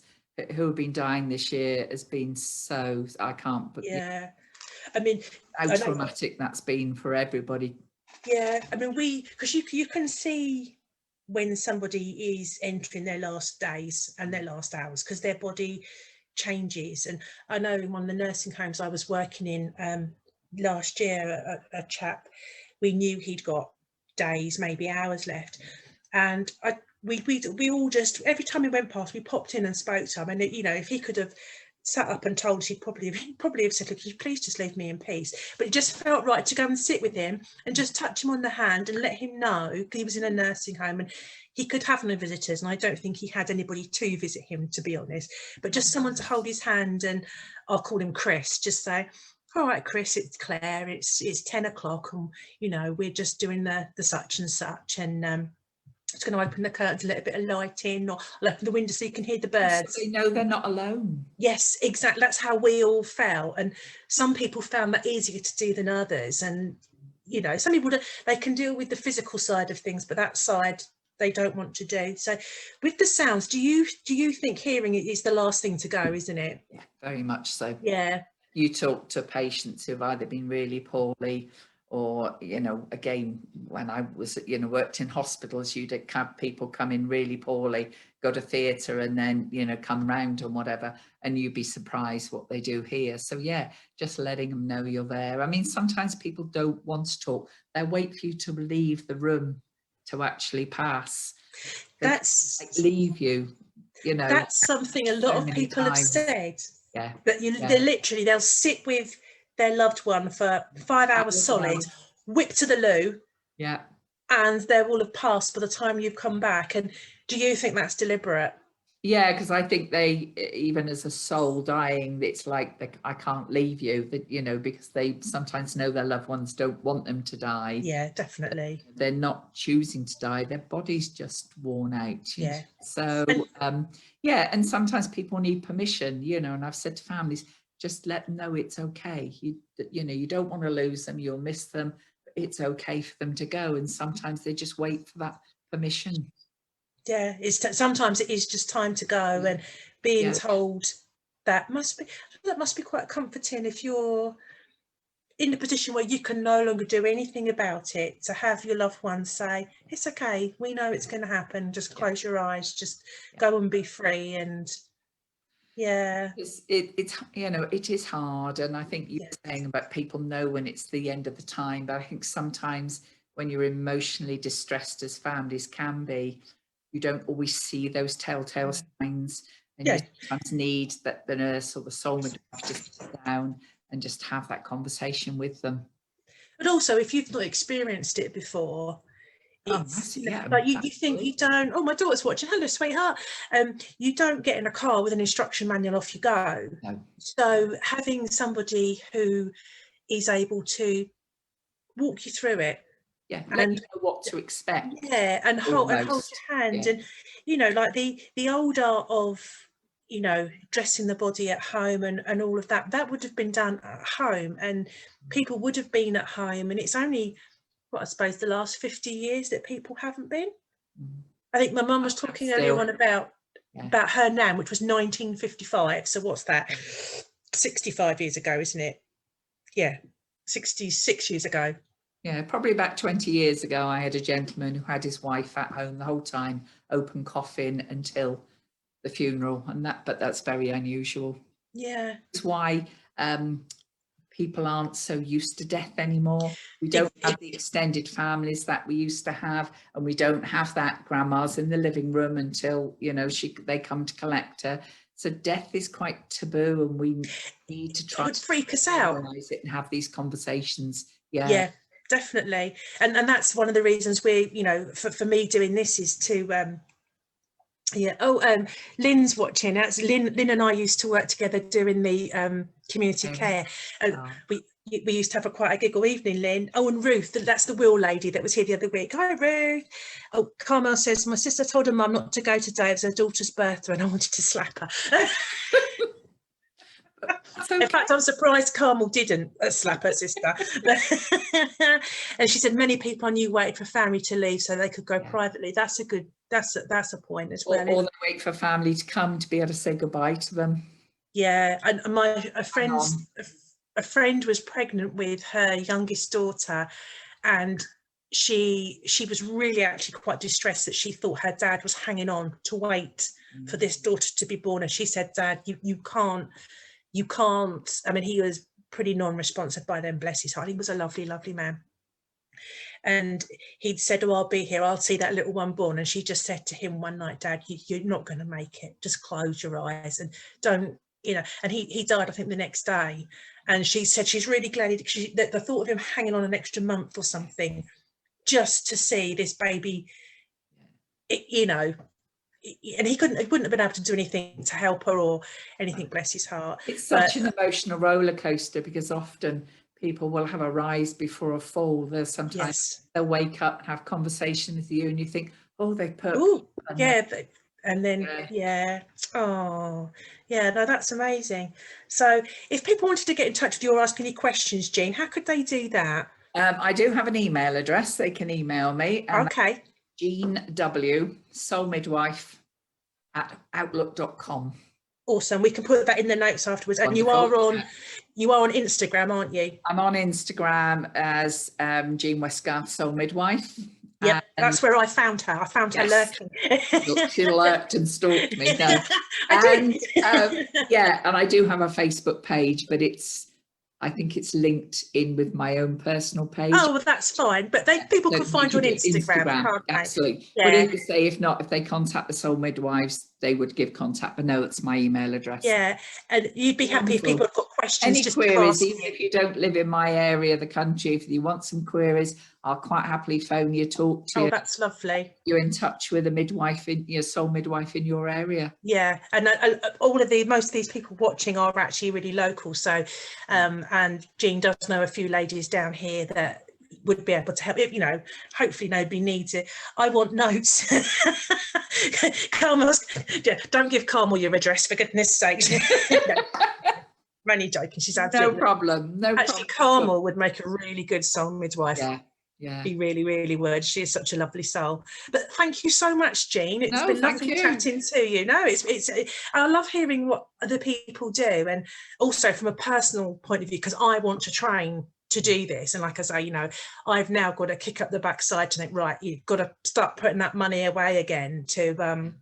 who have been dying this year has been so, I can't, but yeah. I mean, how traumatic that's been for everybody. Yeah, I mean, because you can see when somebody is entering their last days and their last hours, because their body changes. And I know in one of the nursing homes I was working in last year, a chap, we knew he'd got days, maybe hours left, and we all just, every time we went past, we popped in and spoke to him. And you know, if he could have sat up and told us, he'd probably have said, could you please just leave me in peace? But it just felt right to go and sit with him and just touch him on the hand and let him know, because he was in a nursing home and he could have no visitors, and I don't think he had anybody to visit him, to be honest, but just someone to hold his hand. And I'll call him Chris, just say, all right, Chris, it's Claire, it's 10 o'clock, and you know, we're just doing the such and such, and it's going to open the curtains, a little bit of light in, or I'll open the window so you can hear the birds. So they know they're not alone. Yes, exactly. That's how we all felt. And some people found that easier to do than others. And, you know, some people, they can deal with the physical side of things, but that side they don't want to do. So with the sounds, do you think hearing it is the last thing to go, isn't it? Yeah, very much so. Yeah. You talk to patients who've either been really poorly, or, you know, again, when I was, you know, worked in hospitals, you'd have people come in really poorly, go to theatre and then, you know, come round and whatever, and you'd be surprised what they do here. So yeah, just letting them know you're there. I mean, sometimes people don't want to talk. They wait for you to leave the room to actually pass. That's like, leave you, you know. That's something a lot of people have said. Yeah. But they'll sit with their loved one for 5 hours solid, whip to the loo, yeah, and they will have passed by the time you've come back. And do you think that's deliberate? Yeah, because I think they, even as a soul dying, it's like, I can't leave you, that, you know, because they sometimes know their loved ones don't want them to die. Yeah, definitely. They're not choosing to die, their body's just worn out. Yeah. So yeah, and sometimes people need permission, you know, and I've said to families, just let them know it's okay. You know, you don't want to lose them, you'll miss them, but it's okay for them to go. And sometimes they just wait for that permission. Yeah, sometimes it is just time to go, and being told that must be quite comforting if you're in a position where you can no longer do anything about it, to have your loved ones say, it's okay, we know it's going to happen, just close your eyes, just go and be free. And it's you know, it is hard, and I think you're saying about people know when it's the end of the time, but I think sometimes when you're emotionally distressed, as families can be, you don't always see those telltale signs, and you sometimes need that the nurse or the soul midwife to sit down and just have that conversation with them. But also, if you've not experienced it before, it's like you think you don't. Oh, my daughter's watching. Hello, sweetheart. You don't get in a car with an instruction manual, off you go. No. So having somebody who is able to walk you through it, let you know what to expect. And hold your hand, and you know, like the old art of, you know, dressing the body at home and all of that would have been done at home, and people would have been at home, and it's only, I suppose, the last 50 years that people haven't been. I think my mum was talking earlier on about her nan, which was 1955. So what's that? 65 years ago, isn't it? Yeah, 66 years ago. Yeah, probably about 20 years ago, I had a gentleman who had his wife at home the whole time, open coffin until the funeral, but that's very unusual. Yeah. It's why people aren't so used to death anymore. We don't have the extended families that we used to have, and we don't have that grandma's in the living room until, you know, they come to collect her. So death is quite taboo, and we need to try It would freak us out. Organize it and have these conversations. Yeah. Yeah, definitely. And that's one of the reasons we, you know, for me doing this is to Lynn's watching. That's Lynn and I used to work together doing the community care, and we used to have quite a giggle evening, Lynn. Oh, and Ruth, that's the wheel lady that was here the other week. Hi, Ruth. Oh, Carmel says, my sister told her mum not to go today. It was her daughter's birthday and I wanted to slap her. Okay. In fact, I'm surprised Carmel didn't slap her sister. And she said many people I knew waited for family to leave so they could go privately. That's a point as well. Or they wait for family to come to be able to say goodbye to them. Yeah, and a friend was pregnant with her youngest daughter, and she was really actually quite distressed that she thought her dad was hanging on to wait for this daughter to be born. And she said, Dad, you can't. I mean, he was pretty non-responsive by then, bless his heart. He was a lovely, lovely man. And he'd said, oh, I'll be here. I'll see that little one born. And she just said to him one night, Dad, you're not going to make it. Just close your eyes and don't, you know. And he died, I think, the next day. And she said she's really glad that the thought of him hanging on an extra month or something just to see this baby, you know, and he wouldn't have been able to do anything to help her or anything, bless his heart. It's such an emotional roller coaster, because often people will have a rise before a fall. There's sometimes they'll wake up and have conversation with you and you think, oh, they put oh yeah, no, that's amazing. So if people wanted to get in touch with you or ask any questions, Jean, how could they do that? I do have an email address. They can email me. Okay. Jean W, Soul Midwife @outlook.com. Awesome. We can put that in the notes afterwards. Wonderful. And you are on Instagram, aren't you? I'm on Instagram as Jean Westgarth, Soul Midwife. Yep, that's where I found her. I found her lurking. She lurked and stalked me. No. And I do have a Facebook page, but I think it's linked in with my own personal page. Oh, well, that's fine. But people can find you on Instagram, can't they? Absolutely. Yeah. But if they contact the Soul Midwives, they would give contact. But no, it's my email address. Yeah, and you'd be happy if people have got questions. Any queries, even if you don't live in my area of the country, if you want some queries, I'll quite happily phone you, talk to you. Oh, that's lovely. You're in touch with a midwife, soul midwife in your area. Yeah, and most of these people watching are actually really local. So, and Jean does know a few ladies down here that would be able to help. You know, hopefully nobody needs it. I want notes. Don't give Carmel your address, for goodness sake. No. I'm only joking. She's absolutely no problem. Actually, Carmel would make a really good soul midwife. Yeah, he really, really would. She is such a lovely soul. But thank you so much, Jean. It's been lovely chatting to you. No, it's I love hearing what other people do, and also from a personal point of view, because I want to train to do this. And like I say, you know, I've now got to kick up the backside to think, right, you've got to start putting that money away again to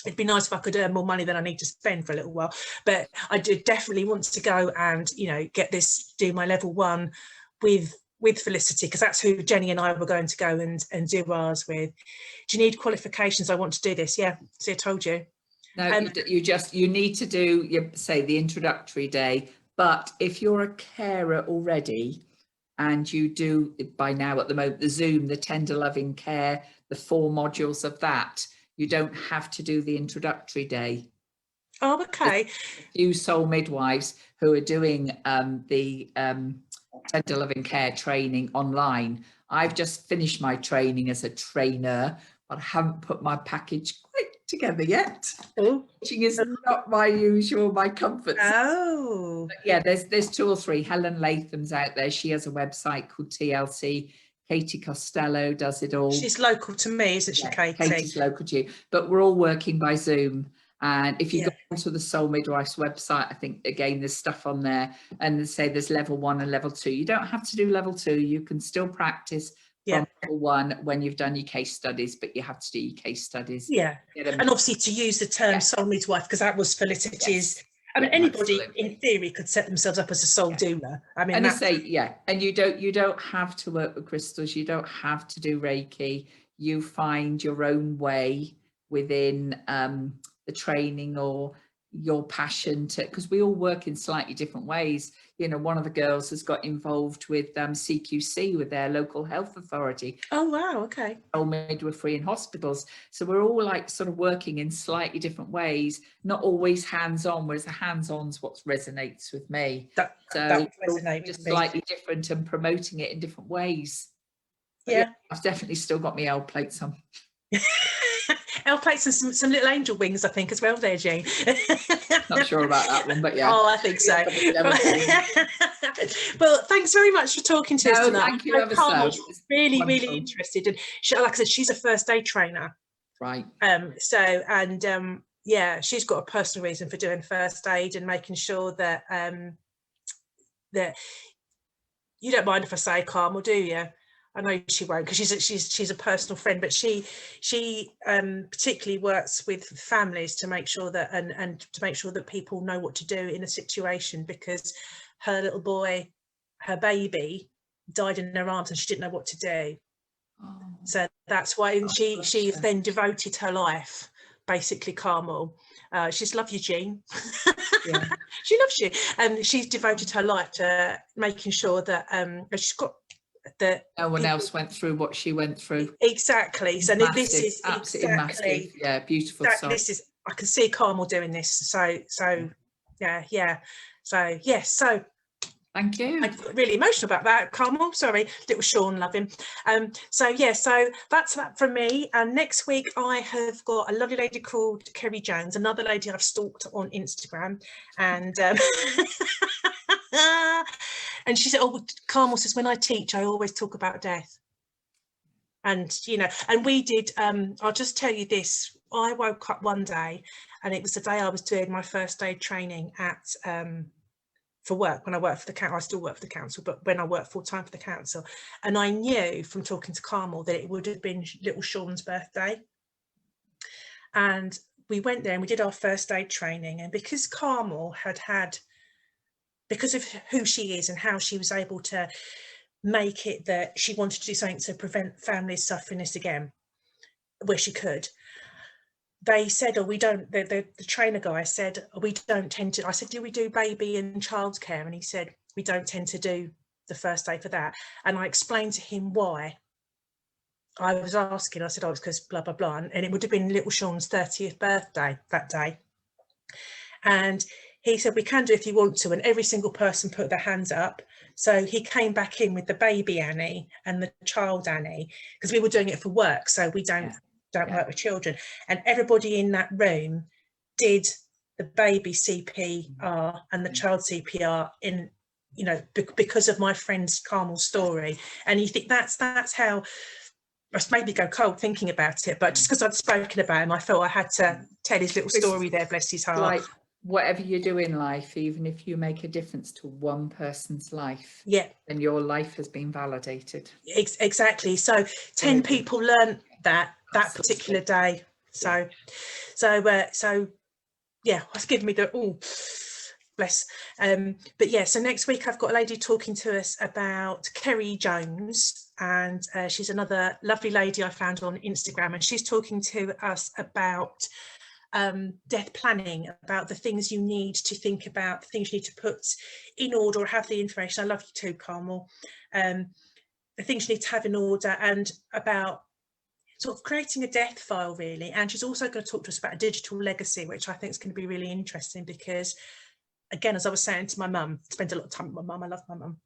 it'd be nice if I could earn more money than I need to spend for a little while. But I do definitely want to go and, you know, do my level 1 with Felicity, because that's who Jenny and I were going to go and do ours with. Do you need qualifications? I want to do this. Yeah, see, I told you. No, you need to do the introductory day. But if you're a carer already and you do by now at the moment the Zoom, the tender loving care, the 4 modules of that, you don't have to do the introductory day. Oh, okay. There's a few soul midwives who are doing the tender loving care training online. I've just finished my training as a trainer, but I haven't put my package quite together yet. Teaching is not my comfort. Oh. But yeah, there's 2 or 3. Helen Latham's out there. She has a website called TLC. Katie Costello does it all. She's local to me, isn't she, Katie? Katie's local to you. But we're all working by Zoom. And if you Yeah. go onto the Soul Midwife's website, I think, again, there's stuff on there, and they say there's level 1 and level 2. You don't have to do level 2. You can still practice Yeah. from level 1 when you've done your case studies, but you have to do your case studies. Yeah. And obviously to use the term soul midwife, because that was felicity's. Yes. I mean, Yeah, anybody absolutely. in theory could set themselves up as a soul doula. I mean, And I say, and you don't have to work with crystals. You don't have to do Reiki. You find your own way within the training or your passion to, because we all work in slightly different ways. You know, one of the girls has got involved with CQC, with their local health authority. Oh, wow. Okay. Soul Midwifery in hospitals. So we're all like sort of working in slightly different ways, not always hands-on, whereas the hands-on's what resonates with me. That would resonate just with me. slightly different and promoting it in different ways. But Yeah. I've definitely still got my L plates on. L plates and some little angel wings, I think, as well there, Jean. Not sure about that one, but yeah. Oh, I think so. Well, thanks very much for talking to us tonight. Thank you ever so. Really, really interested. And like I said, she's a first aid trainer. Right. Yeah, she's got a personal reason for doing first aid and making sure that that you don't mind if I say Carmel, do you? I know she won't, because she's a personal friend, but she particularly works with families to make sure that and to make sure that people know what to do in a situation, because her little boy, her baby, died in her arms and she didn't know what to do. Oh. So that's why she then devoted her life, basically, Carmel. She's love you, Jean. Yeah. She loves you, and she's devoted her life to making sure that she's got that no one else went through what she went through. Exactly. So massive, this is absolutely massive. Yeah, beautiful. Exactly, this is, I can see Carmel doing this. So yeah. So yes. So thank you. I got really emotional about that, Carmel. Sorry, little Sean, love him. So that's that from me. And next week I have got a lovely lady called Kerry Jones, another lady I've stalked on Instagram, and and she said, "Oh, Carmel says, when I teach, I always talk about death." And and we did. I'll just tell you this. I woke up one day, and it was the day I was doing my first aid training at for work. When I worked for the council, I still work for the council, but when I worked full time for the council, and I knew from talking to Carmel that it would have been little Sean's birthday. And we went there and we did our first aid training, and because Carmel because of who she is and how she was able to make it that she wanted to do something to prevent families suffering this again, where she could. They said, "Oh, we don't." The trainer guy said, "Oh, we don't tend to." I said, "Do we do baby and childcare?" And he said, "We don't tend to do the first aid for that." And I explained to him why. I was asking. I said, "Oh, it's because blah blah blah," and it would have been little Sean's 30th birthday that day. And he said, "We can do if you want to." And every single person put their hands up. So he came back in with the baby Annie and the child Annie, because we were doing it for work. So we don't work with children. And everybody in that room did the baby CPR and the child CPR in, because of my friend's Carmel's story. And you think that's how, it's made me go cold thinking about it. But just because I'd spoken about him, I felt I had to tell his little story there, bless his heart. Like, whatever you do in life, even if you make a difference to one person's life, then your life has been validated. Exactly. So 10 people learned that particular day. So yeah, it's given me the bless. But yeah, so next week I've got a lady talking to us about Kerry Jones, and she's another lovely lady I found on Instagram, and she's talking to us about death planning, about the things you need to think about, the things you need to put in order or have the information. I love you too, Carmel. The things you need to have in order, and about sort of creating a death file, really. And she's also going to talk to us about a digital legacy, which I think is going to be really interesting, because again, as I was saying to my mum, I spend a lot of time with my mum, I love my mum,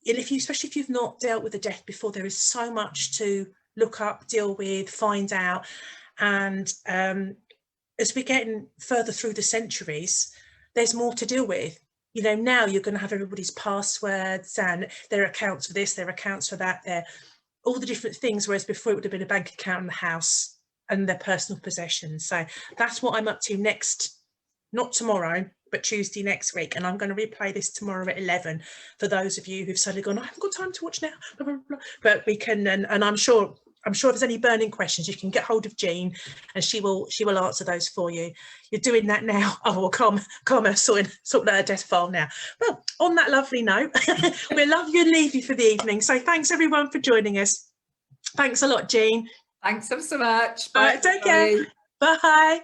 especially if you've not dealt with a death before, there is so much to look up, deal with, find out. And as we're getting further through the centuries, there's more to deal with. Now you're going to have everybody's passwords and their accounts for this, their accounts for that, all the different things, whereas before it would have been a bank account in the house, and their personal possessions. So that's what I'm up to next, not tomorrow, but Tuesday next week. And I'm going to replay this tomorrow at 11 for those of you who've suddenly gone, I haven't got time to watch now, blah, blah, blah. But we can, and I'm sure if there's any burning questions, you can get hold of Jean and she will answer those for you. You're doing that now. Oh, well, Karma sorting out her death file now. Well, on that lovely note, we'll love you and leave you for the evening. So thanks everyone for joining us. Thanks a lot, Jean. Thanks so much. Bye. Take care. Bye.